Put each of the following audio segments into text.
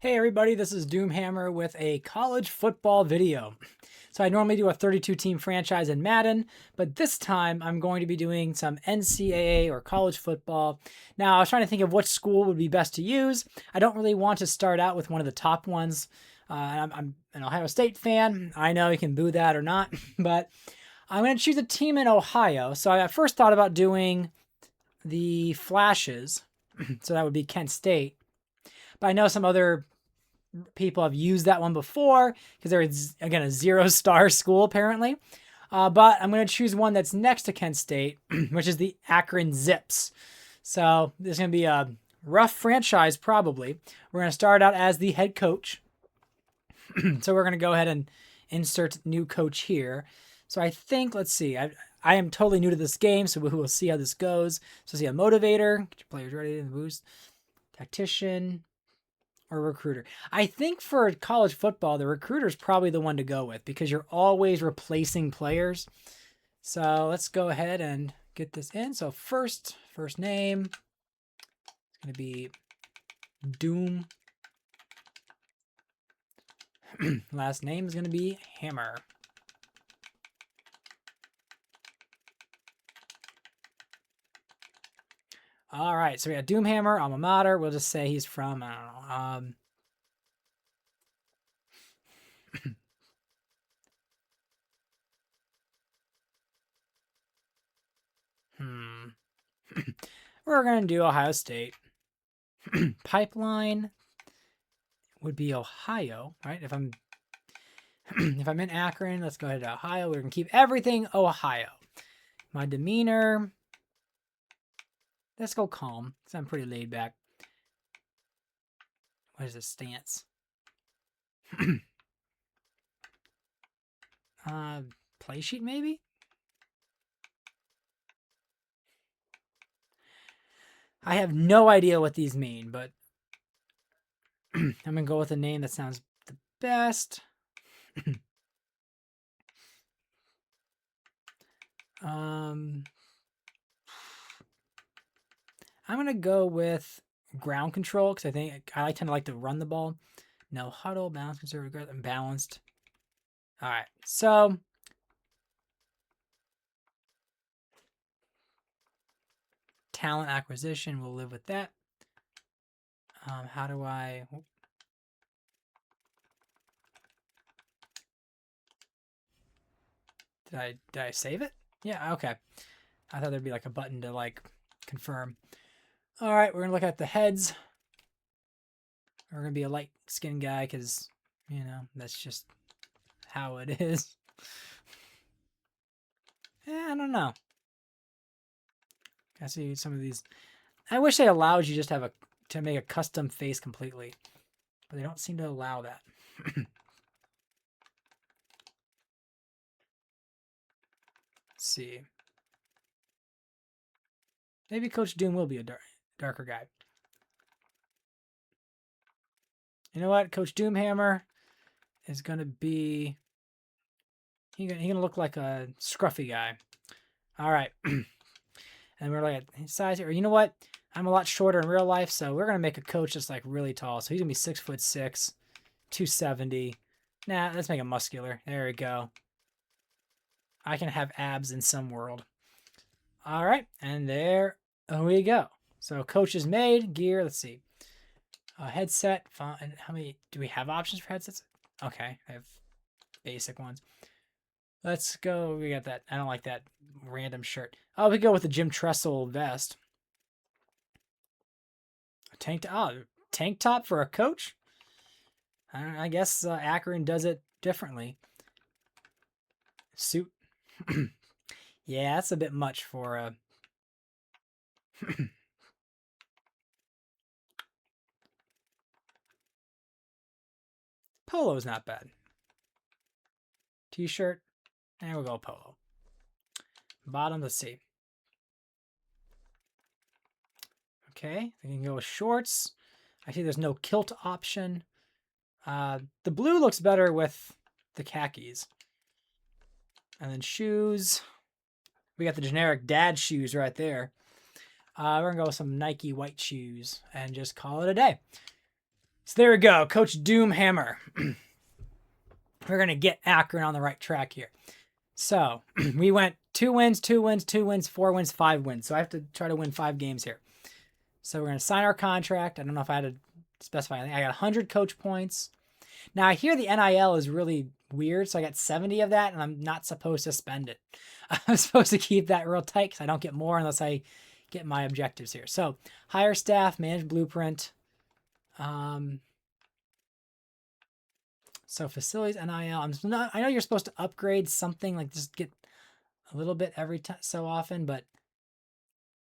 Hey everybody, this is Doomhammer with a college football video. So I normally do a 32 team franchise in Madden, but this time I'm going to be doing some NCAA or college football. Now I was trying to think of which school would be best to use. I don't really want to start out with one of the top ones. I'm an Ohio State fan. I know you can boo that or not, but I'm going to choose a team in Ohio. So I first thought about doing the Flashes. So that would be Kent State. But I know some other people have used that one before because they're, again, a 0-star school apparently. But I'm going to choose one that's next to Kent State, which is the Akron Zips. So this is going to be a rough franchise probably. We're going to start out as the head coach. So we're going to go ahead and insert new coach here. So I think, let's see, I am totally new to this game, so we'll see how this goes. So see a motivator, get your players ready to boost, tactician, or recruiter. I think for college football, the recruiter is probably the one to go with because you're always replacing players. So let's go ahead and get this in. So first name is going to be Doom. Last name is going to be Hammer. All right, so we got Doomhammer, alma mater. We'll just say he's from, I don't know. We're going to do Ohio State. Pipeline would be Ohio, right? If I'm in Akron, let's go ahead to Ohio. We're going to keep everything Ohio. My demeanor, let's go calm because I'm pretty laid back. What is this stance? Play sheet maybe? I have no idea what these mean, but I'm going to go with a name that sounds the best. I'm going to go with ground control because I think I tend to like to run the ball. No huddle, balance, conservative, and balanced. All right, so talent acquisition, we'll live with that. How do I... Did I save it? Yeah, okay. I thought there'd be like a button to like confirm. All right, we're gonna look at the heads. We're gonna be a light skinned guy because, you know, that's just how it is. I don't know. I see some of these. I wish they allowed you just have to make a custom face completely, but they don't seem to allow that. Let's see. Maybe Coach Doom will be a darker guy. You know what? Coach Doomhammer is going to be... He's going to look like a scruffy guy. All right. And we're like his size here. You know what? I'm a lot shorter in real life, so we're going to make a coach that's like really tall. So he's going to be 6'6", 270. Nah, let's make him muscular. There we go. I can have abs in some world. All right. And there we go. So coach is made. Gear, let's see. Headset. Font. How many? Do we have options for headsets? Okay. I have basic ones. Let's go. We got that. I don't like that random shirt. Oh, we go with the Jim Tressel vest. A tank top for a coach? I guess Akron does it differently. Suit. Yeah, that's a bit much for a... Polo's not bad. T-shirt. And we'll go polo. Bottom, let's see. Okay, we can go with shorts. I see there's no kilt option. The blue looks better with the khakis. And then shoes. We got the generic dad shoes right there. We're going to go with some Nike white shoes and just call it a day. So there we go, Coach Doomhammer. We're going to get Akron on the right track here. So we went 2 wins, 2 wins, 2 wins, 4 wins, 5 wins. So I have to try to win 5 games here. So we're going to sign our contract. I don't know if I had to specify anything. I got 100 coach points. Now I hear the NIL is really weird. So I got 70 of that and I'm not supposed to spend it. I'm supposed to keep that real tight because I don't get more unless I get my objectives here. So hire staff, manage blueprint. So facilities, NIL. I know you're supposed to upgrade something, like just get a little bit every time so often, but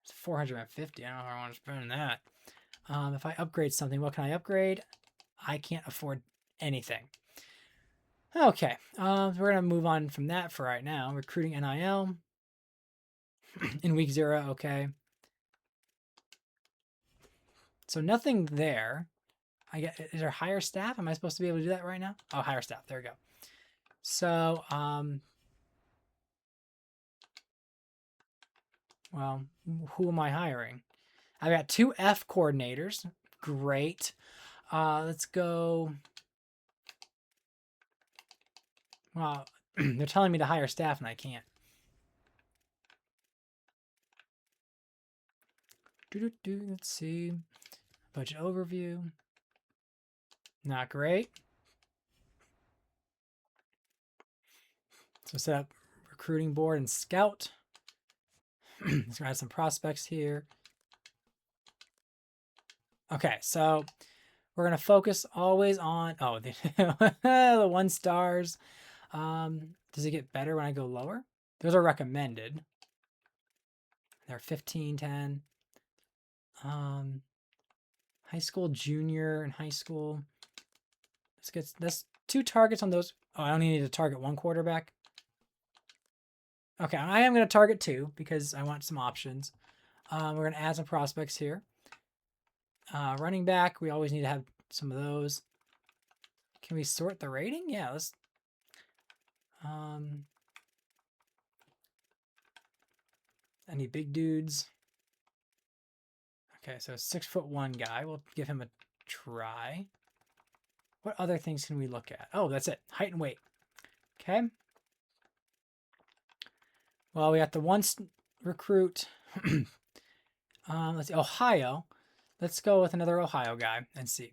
it's 450. I don't know if I want to spend that. If I upgrade something, what can I upgrade? I can't afford anything. Okay, we're gonna move on from that for right now. Recruiting NIL in week 0. Okay, so nothing there. Is there hire staff? Am I supposed to be able to do that right now? Oh, hire staff. There we go. So, well, who am I hiring? I've got 2 F coordinators. Great. Let's go. Well, they're telling me to hire staff and I can't. Let's see. Budget overview. Not great. So set up recruiting board and scout. Let's add some prospects here. Okay, so we're gonna focus always on the 1 stars. Does it get better when I go lower? Those are recommended. They're 15, 10. High school, junior, and high school. That's 2 targets on those. Oh, I only need to target 1 quarterback. Okay, I am going to target 2 because I want some options. We're going to add some prospects here. Running back, we always need to have some of those. Can we sort the rating? Yeah, let's. Any big dudes? Okay, so 6'1" guy. We'll give him a try. What other things can we look at? Oh, that's it. Height and weight. Okay. Well, we got the 1 recruit. Let's see. Ohio. Let's go with another Ohio guy and see.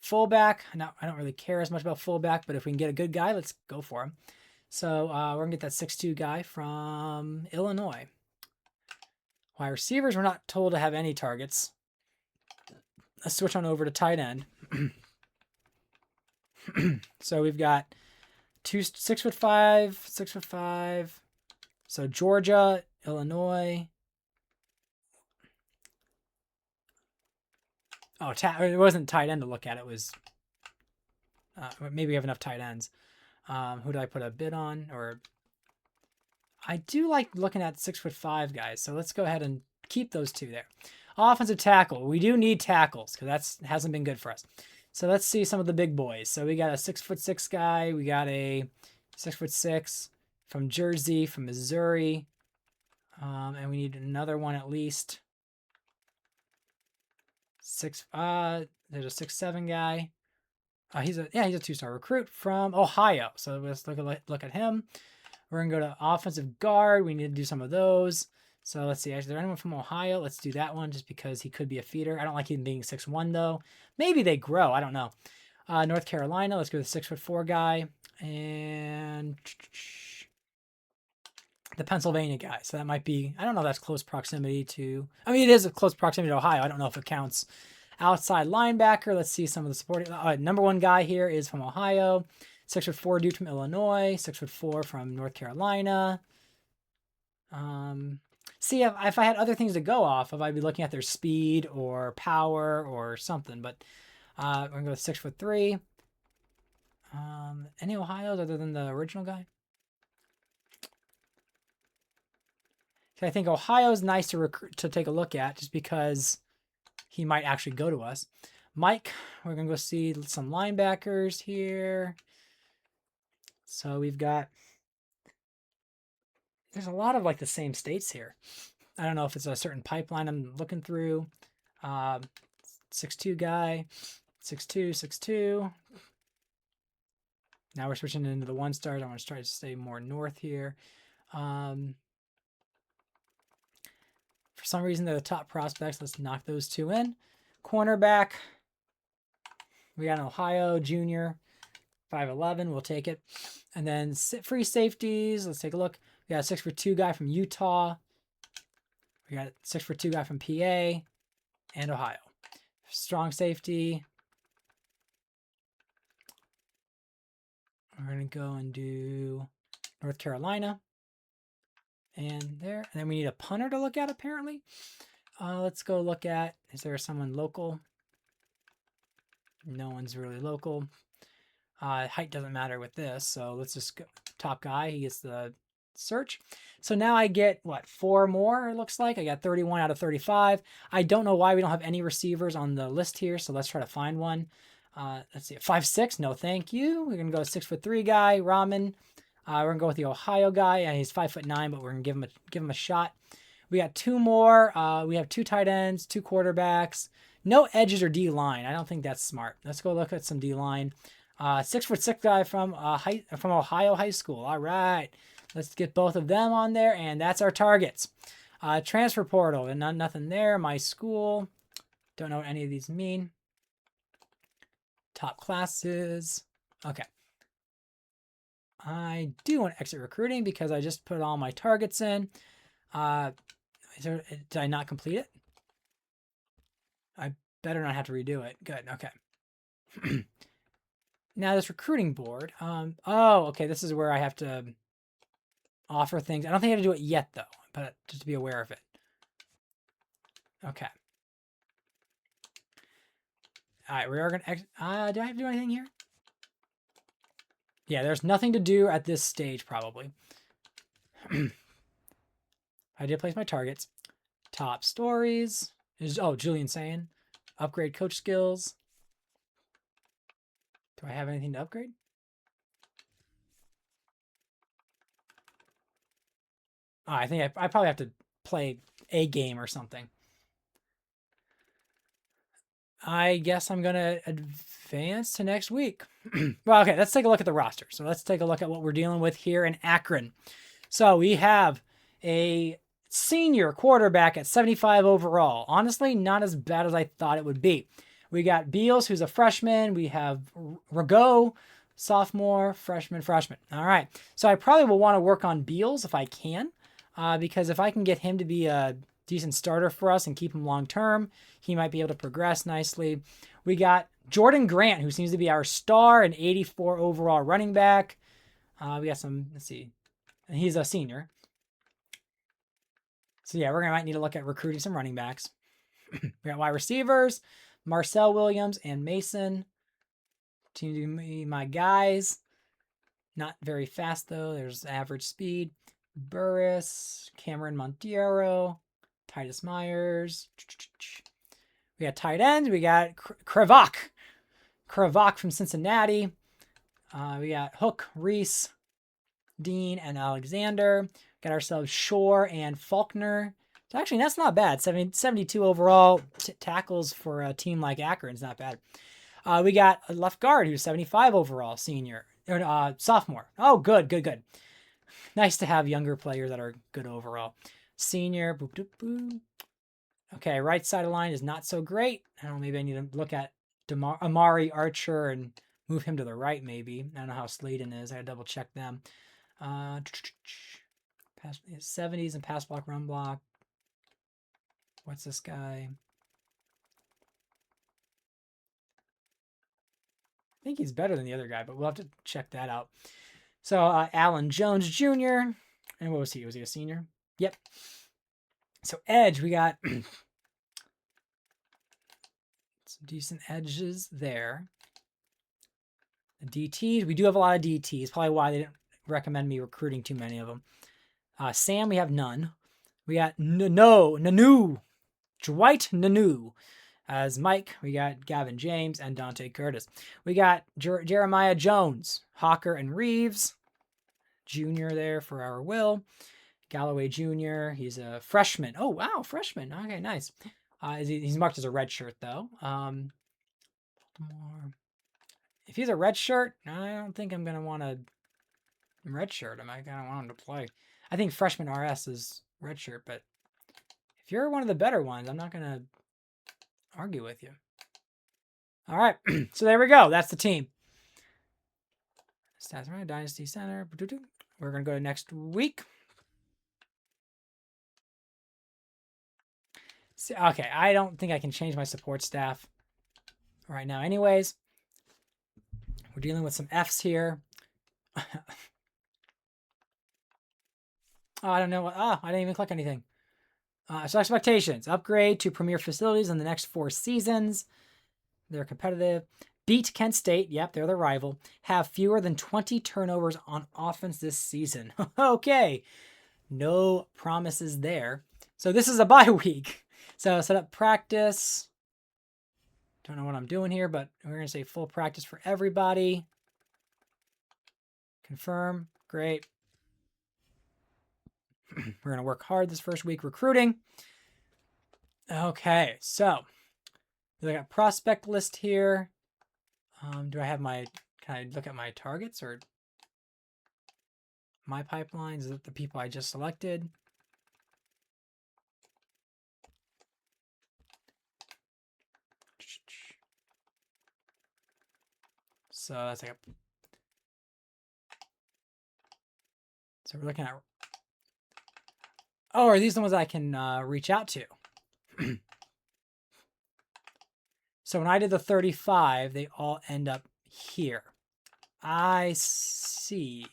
Fullback. Now, I don't really care as much about fullback, but if we can get a good guy, let's go for him. So we're going to get that 6'2" guy from Illinois. Wide receivers, we're not told to have any targets. Let's switch on over to tight end. So we've got 6'5", 6'5". So Georgia, Illinois. Oh, it wasn't tight end to look at. It was maybe we have enough tight ends. Who do I put a bid on? Or I do like looking at 6'5" guys. So let's go ahead and keep those 2 there. Offensive tackle. We do need tackles because that hasn't been good for us. So let's see some of the big boys. So we got a 6'6" guy. We got a 6'6" from Jersey, from Missouri. And we need another one at least. There's a 6'7" guy. He's a 2-star recruit from Ohio. So let's look at him. We're gonna go to offensive guard. We need to do some of those. So let's see. Is there anyone from Ohio? Let's do that one just because he could be a feeder. I don't like him being 6'1" though. Maybe they grow. I don't know. North Carolina. Let's go with the 6'4" guy and the Pennsylvania guy. So that might be. I don't know if that's close proximity to. I mean, it is a close proximity to Ohio. I don't know if it counts. Outside linebacker. Let's see some of the supporting. Number 1 guy here is from Ohio. 6'4" dude from Illinois. 6'4" from North Carolina. See, if I had other things to go off of, I'd be looking at their speed or power or something. But we're gonna go with 6'3". Any Ohio's other than the original guy? So I think Ohio's nice to take a look at just because he might actually go to us. Mike, we're gonna go see some linebackers here. So we've got. There's a lot of like the same states here. I don't know if it's a certain pipeline I'm looking through. 6'2" guy. 6'2", 6'2". Now we're switching into the 1-stars. I want to try to stay more north here. For some reason, they're the top prospects. Let's knock those 2 in. Cornerback. We got an Ohio junior, 5'11". We'll take it. And then free safeties. Let's take a look. We got a 6'2" guy from Utah. We got a 6'2" guy from PA and Ohio. Strong safety. We're going to go and do North Carolina. And there. And then we need a punter to look at, apparently. Let's go look at, is there someone local? No one's really local. Height doesn't matter with this, so let's just go top guy. He gets the search. So now I get, what, 4 more, it looks like. I got 31 out of 35. I don't know why we don't have any receivers on the list here, so let's try to find one. Let's see, 5'6", no thank you. We're going to go 6'3" guy, Rahman. We're going to go with the Ohio guy. And he's 5'9", but we're going to give him a shot. We got 2 more. We have 2 tight ends, 2 quarterbacks. No edges or D-line. I don't think that's smart. Let's go look at some D-line. 6'6" guy from Ohio High School. All right. Let's get both of them on there, and that's our targets. Transfer portal, and nothing there. My school. Don't know what any of these mean. Top classes. Okay. I do want to exit recruiting because I just put all my targets in. Did I not complete it? I better not have to redo it. Good. Okay. Now this recruiting board. Oh, okay. This is where I have to offer things. I don't think I have to do it yet, though, but just to be aware of it. Okay. All right. We are going to do I have to do anything here? Yeah, there's nothing to do at this stage, probably. I did place my targets. Top stories. Oh, Julian saying. Upgrade coach skills. Do I have anything to upgrade? Oh, I think I probably have to play a game or something. I guess I'm going to advance to next week. Well, okay, let's take a look at the roster. So let's take a look at what we're dealing with here in Akron. So we have a senior quarterback at 75 overall. Honestly, not as bad as I thought it would be. We got Beals, who's a freshman. We have Rago, sophomore, freshman. All right. So I probably will want to work on Beals if I can, because if I can get him to be a decent starter for us and keep him long term, he might be able to progress nicely. We got Jordan Grant, who seems to be our star, an 84 overall running back. We got some, let's see, and he's a senior. So yeah, might need to look at recruiting some running backs. We got wide receivers, Marcel Williams and Mason. To me, my guys. Not very fast though. There's average speed. Burris, Cameron Monteiro, Titus Myers. We got tight ends. We got Kravak from Cincinnati. We got Hook, Reese, Dean, and Alexander. Got ourselves Shore and Faulkner. So actually, that's not bad. 72 overall tackles for a team like Akron is not bad. We got a left guard who's 75 overall, sophomore. Oh, good. Nice to have younger players that are good overall. Senior. Boop, boop, boop. Okay, right side of the line is not so great. I don't know, maybe I need to look at Amari Archer and move him to the right, maybe. I don't know how Sladen is. I gotta double check them. 70s and pass block, run block. What's this guy? I think he's better than the other guy, but we'll have to check that out. So Alan Jones Jr. And what was he? Was he a senior? Yep. So edge, we got some decent edges there. The DTs, we do have a lot of DTs. Probably why they didn't recommend me recruiting too many of them. Sam, we have none. We got Nanu, Dwight Nanu. As Mike, we got Gavin James and Dante Curtis. We got Jeremiah Jones, Hawker and Reeves, Jr. there for our Will. Galloway Jr., he's a freshman. Oh, wow, freshman. Okay, nice. He's marked as a red shirt, though. sophomore. If he's a red shirt, I don't think I'm going to want a red shirt. I might kind of want him to play. I think freshman RS is red shirt, but if you're one of the better ones, I'm not going to argue with you. All right, so there we go. That's the team. Stats right, Dynasty Center. We're going to go to next week. See, okay, I don't think I can change my support staff right now anyways. We're dealing with some Fs here. Oh, I don't know. I didn't even click anything. So expectations. Upgrade to premier facilities in the next 4 seasons. They're competitive. Beat Kent State. Yep, they're the rival. Have fewer than 20 turnovers on offense this season. Okay. No promises there. So this is a bye week. So set up practice. Don't know what I'm doing here, but we're going to say full practice for everybody. Confirm. Great. We're going to work hard this first week recruiting. Okay, so I got prospect list here. Do I have my, can I look at my targets or my pipelines? Is it the people I just selected? So that's like a, so we're looking at, oh, are these the ones I can reach out to? So when I did the 35, they all end up here. I see.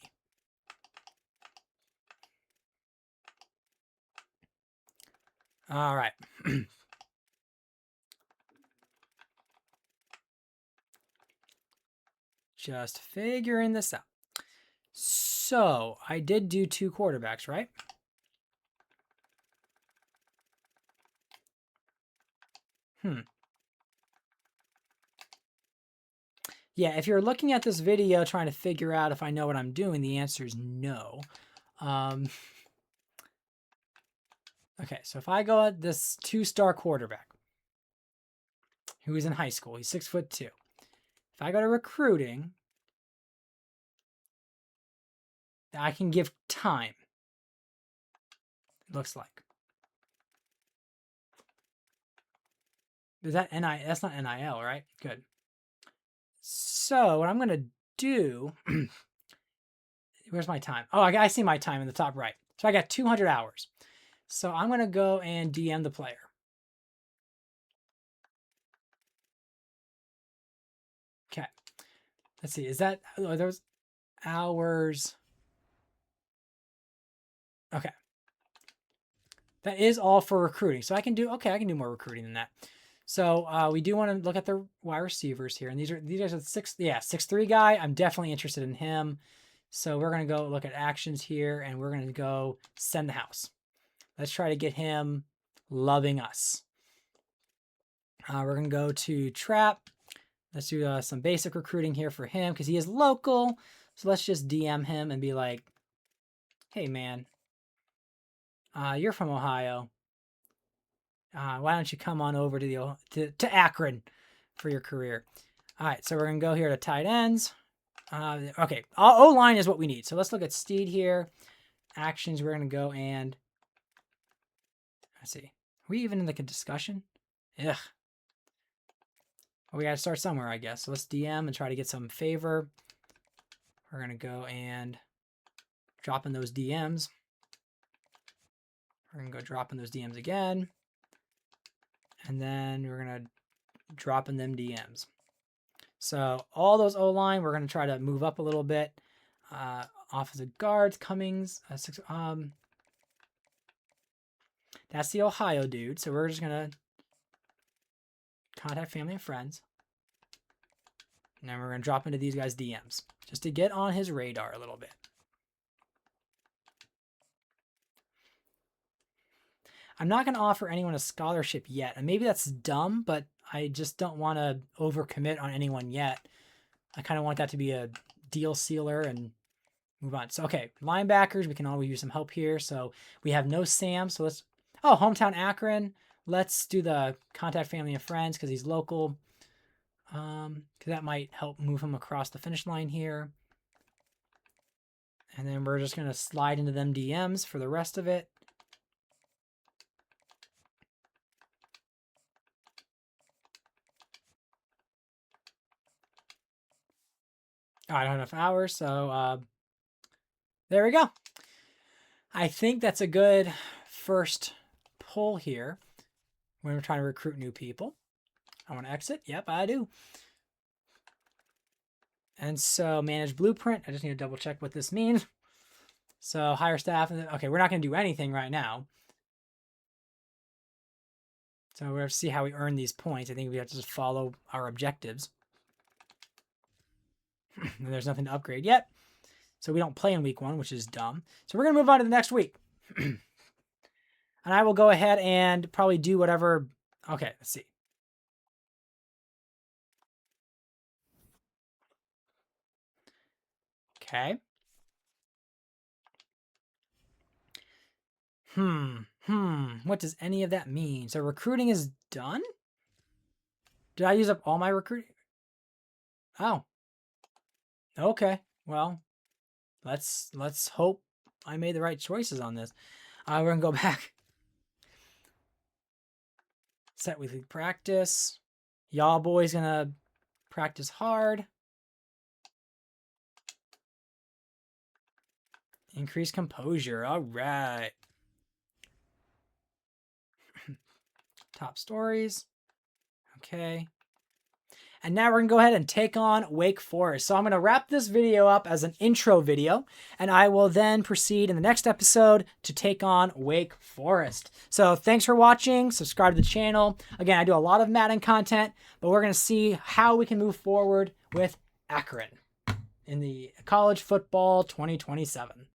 All right. Just figuring this out. So I did do 2 quarterbacks, right? Yeah, if you're looking at this video trying to figure out if I know what I'm doing, the answer is no. Okay, so if I go at this 2-star quarterback who is in high school, he's 6'2". If I go to recruiting, I can give time. It looks like. Is that NIL? That's not NIL, right? Good. So what I'm going to do, where's my time? Oh, I see my time in the top right. So I got 200 hours. So I'm going to go and DM the player. Okay. Let's see. Is that, are those hours? Okay. That is all for recruiting. So I can do more recruiting than that. So we do want to look at the wide receivers here. And these guys are the 6'3" guy. I'm definitely interested in him. So we're going to go look at actions here and we're going to go send the house. Let's try to get him loving us. We're going to go to trap. Let's do some basic recruiting here for him because he is local. So let's just DM him and be like, hey, man, you're from Ohio. Why don't you come on over to Akron for your career? All right, so we're going to go here to tight ends. Okay, O-line is what we need. So let's look at Steed here. Actions, we're going to go and, let's see. Are we even in the discussion? Ugh. Well, we got to start somewhere, I guess. So let's DM and try to get some favor. We're going to go and drop in those DMs. We're going to go drop in those DMs again. And then we're going to drop in them DMs. So all those O-line, we're going to try to move up a little bit. Offensive guards, Cummings. That's the Ohio dude. So we're just going to contact family and friends. And then we're going to drop into these guys' DMs just to get on his radar a little bit. I'm not going to offer anyone a scholarship yet. And maybe that's dumb, but I just don't want to overcommit on anyone yet. I kind of want that to be a deal sealer and move on. So, okay, linebackers, we can always use some help here. So we have no Sam. So let's, hometown Akron. Let's do the contact family and friends because he's local. Because that might help move him across the finish line here. And then we're just going to slide into them DMs for the rest of it. Oh, I don't have enough hours, so there we go. I think that's a good first pull here when we're trying to recruit new people. I want to exit. Yep, I do. And so manage blueprint. I just need to double check what this means. So hire staff. Okay, we're not going to do anything right now. So we're going to see how we earn these points. I think we have to just follow our objectives. And there's nothing to upgrade yet. So we don't play in week 1, which is dumb. So we're going to move on to the next week. And I will go ahead and probably do whatever. Okay, let's see. Okay. What does any of that mean? So recruiting is done? Did I use up all my recruiting? Oh. Okay. Well, let's hope I made the right choices on this. We're going to go back. Set weekly practice. Y'all boys going to practice hard. Increase composure. All right. Top stories. Okay. And now we're going to go ahead and take on Wake Forest. So I'm going to wrap this video up as an intro video, and I will then proceed in the next episode to take on Wake Forest. So thanks for watching. Subscribe to the channel. Again, I do a lot of Madden content, but we're going to see how we can move forward with Akron in the college football 2027.